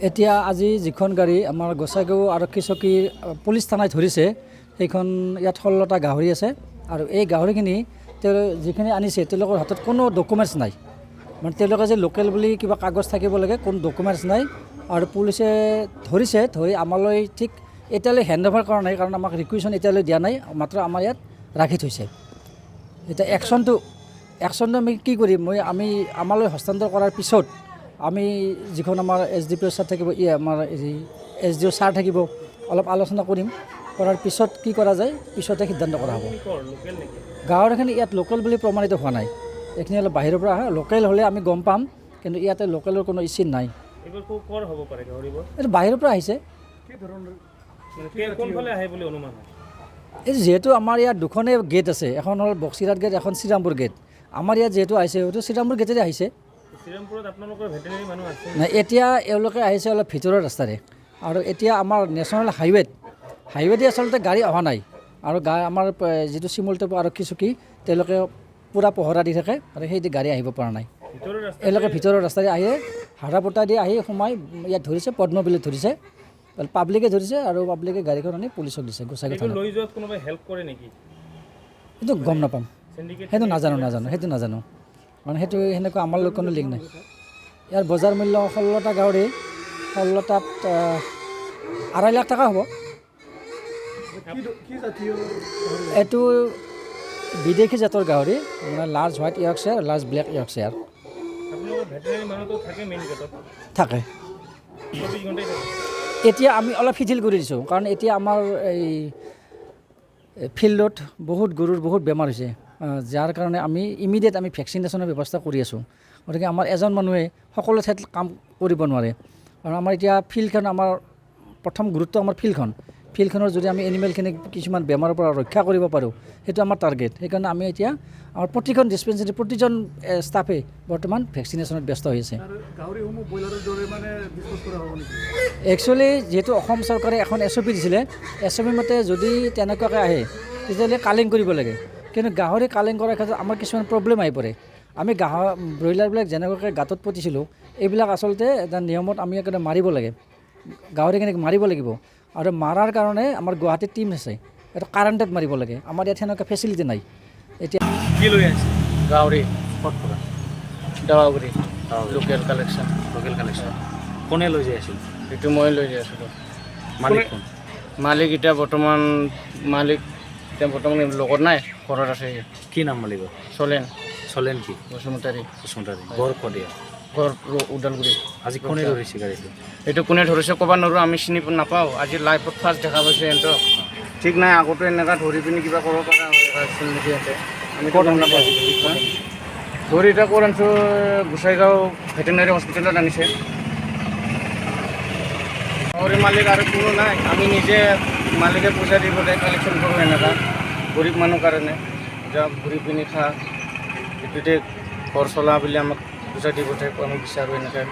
এতিয়া আজি যিখন গাড়ী আমাৰ গোসাইগাঁও আৰক্ষী চকী পুলিচ থানাত ধৰিছে সেইখন ইয়াত 16টা গাহৰি আছে আৰু এই গাহৰিখিনি তেওঁ যিখিনি আনিছে তেওঁলোকৰ হাতত কোনো ডকুমেণ্টছ নাই মানে তেওঁলোকে যে লোকেল বুলি কিবা কাগজ থাকিব লাগে কোনো ডকুমেণ্টছ নাই আৰু পুলিচে ধৰিছে ধৰি আমালৈ ঠিক এতিয়ালৈ হেণ্ড অভাৰ কৰা নাই কাৰণ আমাক ৰিকুৱেশ্যন এতিয়ালৈ দিয়া নাই মাত্ৰ আমাৰ ইয়াত ৰাখি থৈছে এতিয়া একশ্যনটো আমি কি কৰিম আমি আমালৈ হস্তান্তৰ কৰাৰ পিছত আমি যিখন আমাৰ SDPO ছাৰ থাকিব আমাৰ SDO ছাৰ থাকিব অলপ আলোচনা কৰিম কৰাৰ পিছত কি কৰা যায় পিছতে সিদ্ধান্ত কৰা হ'ব গাঁৱৰখিনি ইয়াত লোকেল বুলি প্ৰমাণিত হোৱা নাই এইখিনি অলপ বাহিৰৰ পৰা আহে লোকেল হ'লে আমি গম পাম কিন্তু ইয়াতে লোকেলৰ কোনো ইচ্ছিন নাই এইটো বাহিৰৰ পৰা আহিছে এই যিহেতু আমাৰ ইয়াত দুখনেই গেট আছে এখন হ'ল বক্সিৰাট গেট এখন শ্ৰীৰামপুৰ গেট আমাৰ ইয়াত যিহেতু আহিছে হয়তো শ্ৰীৰামপুৰ গেটেৰে আহিছে নাই এতিয়া এওঁলোকে আহিছে অলপ ভিতৰৰ ৰাস্তাৰে আৰু এতিয়া আমাৰ নেশ্যনেল হাইৱেদি আচলতে গাড়ী অহা নাই আৰু আমাৰ যিটো চিমুলটেপু আৰক্ষী চকী তেওঁলোকে পূৰা পহৰা দি থাকে আৰু সেই গাড়ী আহিব পৰা নাই এওঁলোকে ভিতৰৰ ৰাস্তাৰে আহি হাৰা পোটা দি আহি সোমাই ইয়াত ধৰিছে পদ্মবিলত ধৰিছে পাব্লিকে ধৰিছে আৰু পাব্লিকে গাড়ীখন আনি পুলিচক দিছে গোসাইগাঁও সেইটো গম নাপাম সেইটো নাজানো মানে সেইটো সেনেকুৱা আমাৰ লগত কোনো লিংক নাই ইয়াৰ বজাৰ মূল্য 16টা গাহৰি 16টাত 2.5 লাখ টকা হ'ব এইটো বিদেশী জাতৰ গাহৰি মানে লাৰ্জ হোৱাইট ইয়ৰ্কশ্বায়াৰ লাৰ্জ ব্লেক ইয়ৰ্কশ্বায়াৰ থাকে এতিয়া আমি অলপ শিথিল কৰি দিছোঁ কাৰণ এতিয়া আমাৰ এই ফিল্ডত বহুত গৰুৰ বহুত বেমাৰ হৈছে যাৰ কাৰণে আমি ইমিডিয়েট আমি ভেকচিনেশ্যনৰ ব্যৱস্থা কৰি আছোঁ গতিকে আমাৰ এজন মানুহে সকলো ঠাইত কাম কৰিব নোৱাৰে আৰু আমাৰ এতিয়া ফিল্ডখন আমাৰ প্ৰথম গুৰুত্ব আমাৰ ফিল্ডখনৰ যদি আমি এনিমেলখিনিক কিছুমান বেমাৰৰ পৰা ৰক্ষা কৰিব পাৰোঁ সেইটো আমাৰ টাৰ্গেট সেইকাৰণে আমি এতিয়া আমাৰ প্ৰতিখন ডিছপেঞ্চেৰী প্ৰতিজন ষ্টাফে বৰ্তমান ভেকচিনেশ্যনত ব্যস্ত হৈ আছে একচুৱেলি যিহেতু অসম চৰকাৰে এখন SOP দিছিলে SOP মতে যদি তেনেকুৱাকৈ আহে তেতিয়াহ'লে কালিং কৰিব লাগে কিন্তু গাহৰি কালিং কৰাৰ ক্ষেত্ৰত আমাৰ কিছুমান প্ৰব্লেম আহি পৰে আমি ব্ৰইলাৰবিলাক যেনেকুৱাকৈ গাঁতত পুতিছিলোঁ এইবিলাক আচলতে এটা নিয়মত আমি একেবাৰে মাৰিব লাগে গাহৰিখিনিক মাৰিব লাগিব আৰু মাৰাৰ কাৰণে আমাৰ গুৱাহাটীত টীম আছে এইটো কাৰেণ্টত মাৰিব লাগে আমাৰ ইয়াত সেনেকুৱা ফেচিলিটি নাই এতিয়া কি লৈ আছে গাহৰি দাৱাগুৰি লোকেল কালেকশ্যন কোনে লৈ যাই আছিল এইটো মই লৈ যাই আছিলোঁ মালিক কোন মালিক এতিয়া বৰ্তমান লগত নাই ঘৰত আছে কি নাম মালিকৰ চলেন কি বসুমতাৰী ঘৰ কদিয়া ঘৰ ওদালগুৰি আজি কোনে ধৰিছে গাড়ীটো এইটো কোনে ধৰিছে ক'ব নোৱাৰোঁ আমি চিনি নাপাওঁ আজি লাইভত ফাৰ্ষ্ট দেখা পাইছোঁ সিহঁতক ঠিক নাই আগতে এনেকুৱা ধৰি পিনি কিবা কৰিব পৰা সিহঁতে আমি ক'ত নাপাওঁ ধৰি এতিয়া ক'ত আনিছোঁ গোসাইগাঁও ভেটেনাৰী হস্পিটেলত আনিছে গাহৰি মালিক আৰু কোনো নাই আমি নিজে মালিকে পইচা দি পেলাই কালেকশ্যন কৰোঁ এনেকুৱা গৰীব মানুহ কাৰণে যা ঘূৰি পিনি খা এইটোতে ঘৰ চলা বুলি আমাক পইচা দি পঠাই আমি বিচাৰোঁ এনেকৈ